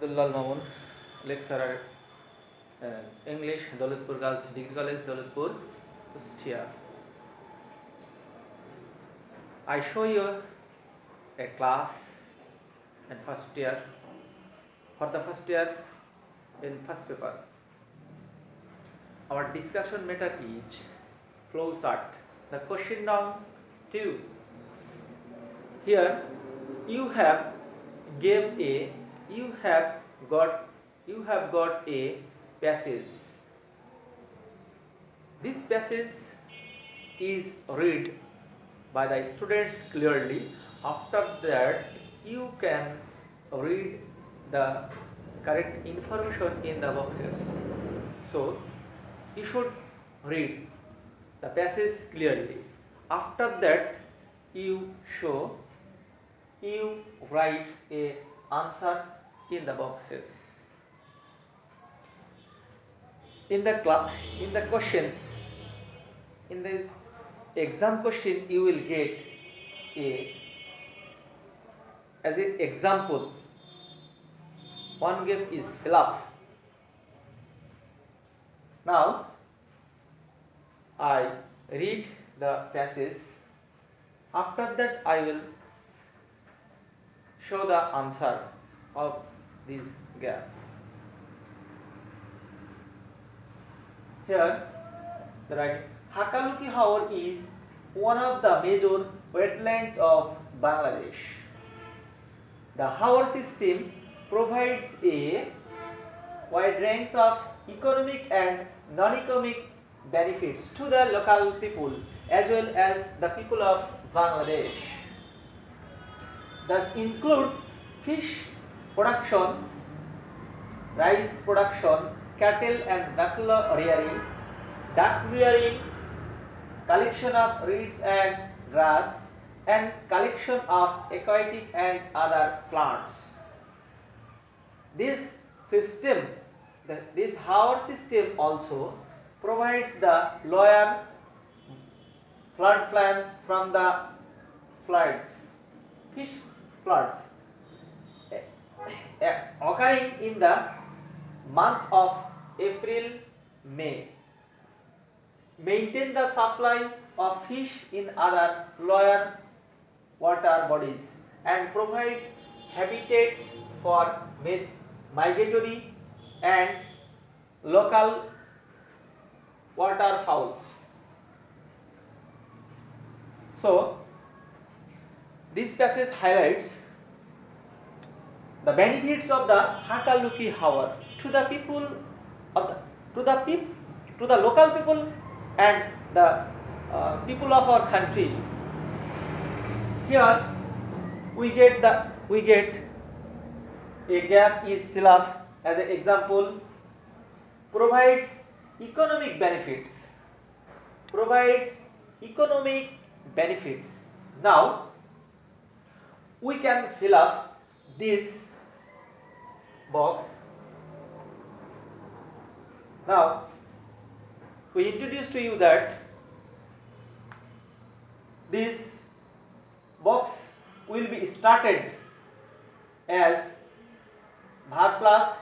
Abdullah Mamun, lecturer, English, Dawlatpur Girls Degree College, Dawlatpur, Kustia. I show you a class in first year. For the first year, in first paper, our discussion matter is flow chart. The question number 2. Here, you have got a passage. This passage is read by the students clearly. After that, you can read the correct information in the boxes. So, you should read the passage clearly. After that, you write a answer in the boxes. In the questions, in the exam question, you will get as an example, one game is fill up. Now I read the passage. After that, I will show the answer of these gaps. Here, the right Hakaluki Hawar is one of the major wetlands of Bangladesh. The Hawar system provides a wide range of economic and non-economic benefits to the local people as well as the people of Bangladesh. Thus include fish production, rice production, cattle and buffalo rearing, duck rearing, collection of reeds and grass, and collection of aquatic and other plants. This Hawar system also provides the lower flood plans from the fish floods occurring in the month of April, May. Maintain the supply of fish in other lower water bodies and provides habitats for migratory and local waterfowls. So, this passage highlights the benefits of the Hakaluki Hawar to the people of to the local people and the people of our country. Here we get a gap is fill up as an example. Provides economic benefits. Now we can fill up this box. Now we introduce to you that this box will be started as verb plus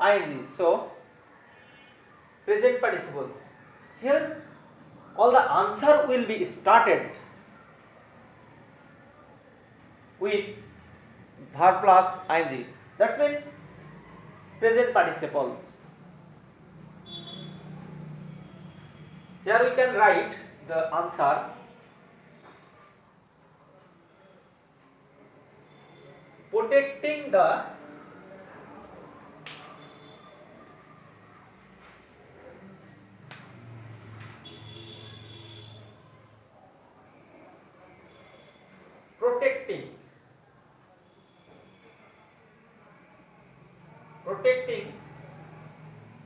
ing. So present participle. Here all the answer will be started with verb plus ing. That's mean present participle. Here we can write the answer. Protecting the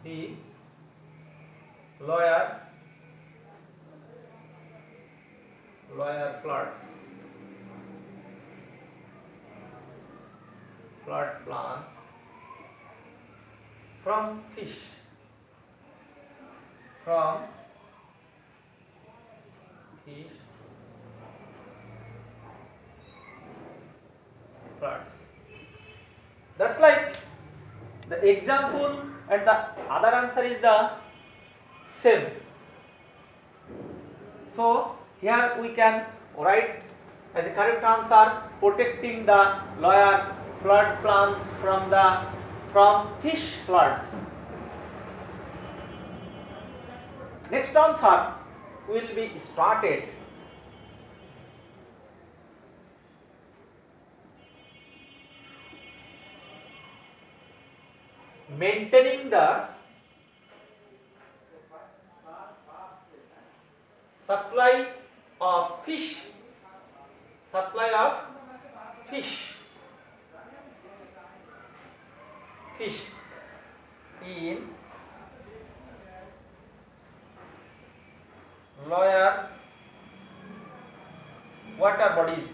the lower flood plan from fish floods. That's like The example and the other answer is the same. So here we can write as a correct answer, protecting the lower flood plains from fish floods. Next answer will be started. Maintaining the supply of fish in lower water bodies.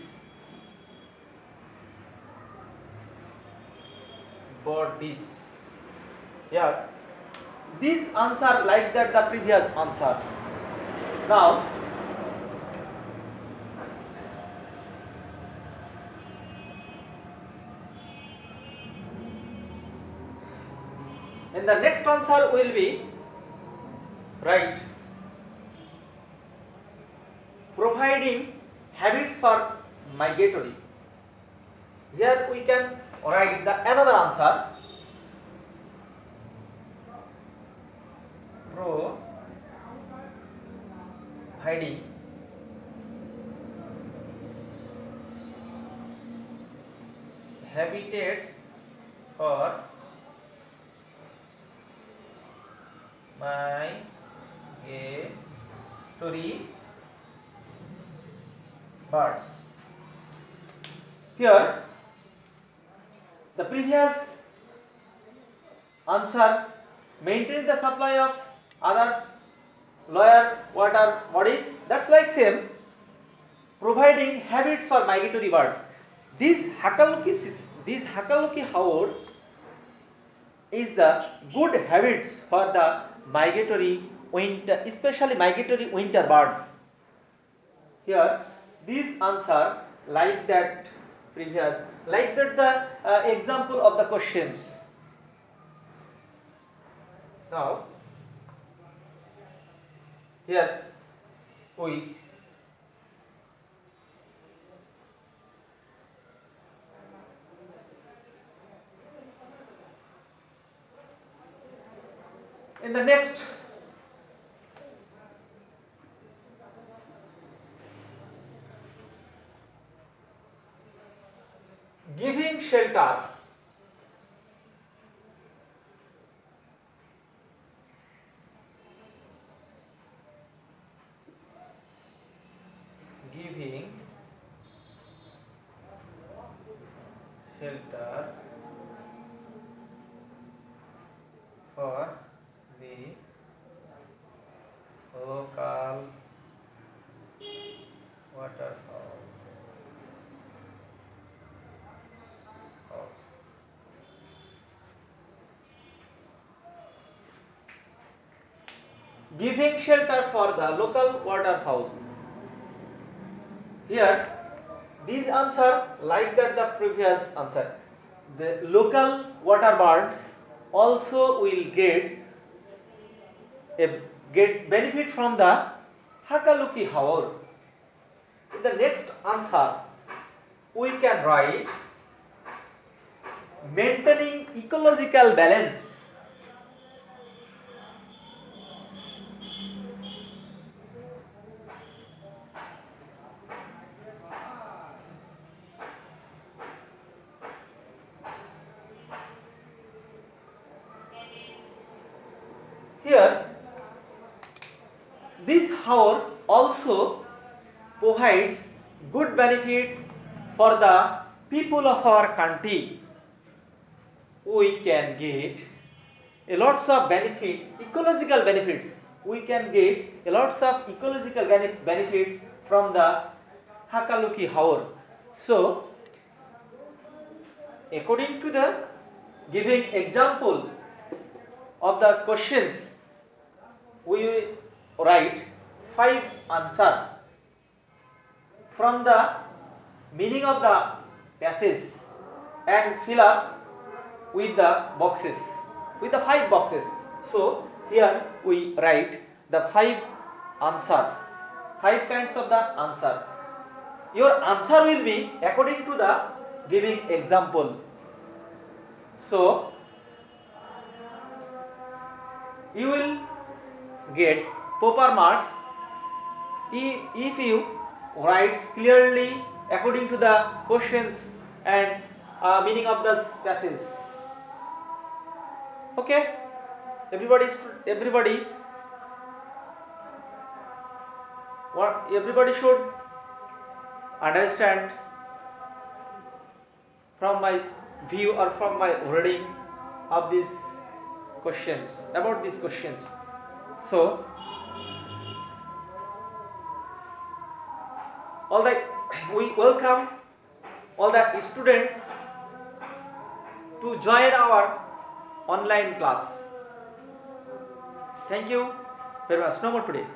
Here, this answer like that the previous answer. Now, and the next answer will be right. Providing habits for migratory. Here we can write the another answer. Providing habitats for migratory birds. Here, the previous answer maintains the supply of other lower water bodies. That's like same. Providing habits for migratory birds. This Hakaluki house is the good habits for the migratory winter, especially migratory winter birds. Here, this answer like that previous, like that the example of the questions. Now, here we in the next giving shelter for the local waterfalls. Giving shelter for the local waterfowl. Here, this answer like that the previous answer. The local water birds also will get benefit from the Hakaluki hour. In the next answer, we can write maintaining ecological balance. Here, this hour also provides good benefits for the people of our country. We can get a lots of benefit, ecological benefits. We can get a lots of ecological benefits from the Hakaluki hour. So, according to the giving example of the questions, we will write 5 answers from the meaning of the passage and fill up with the boxes. with the 5 boxes. So here we write the 5 answer, 5 kinds of the answer. Your answer will be according to the giving example. So you will get proper marks if you write clearly according to the questions and meaning of the passage. Okay, everybody should understand from my view or from my reading of these questions, about these questions. So all the we welcome all the students to join our online class. Thank you very much. No more today.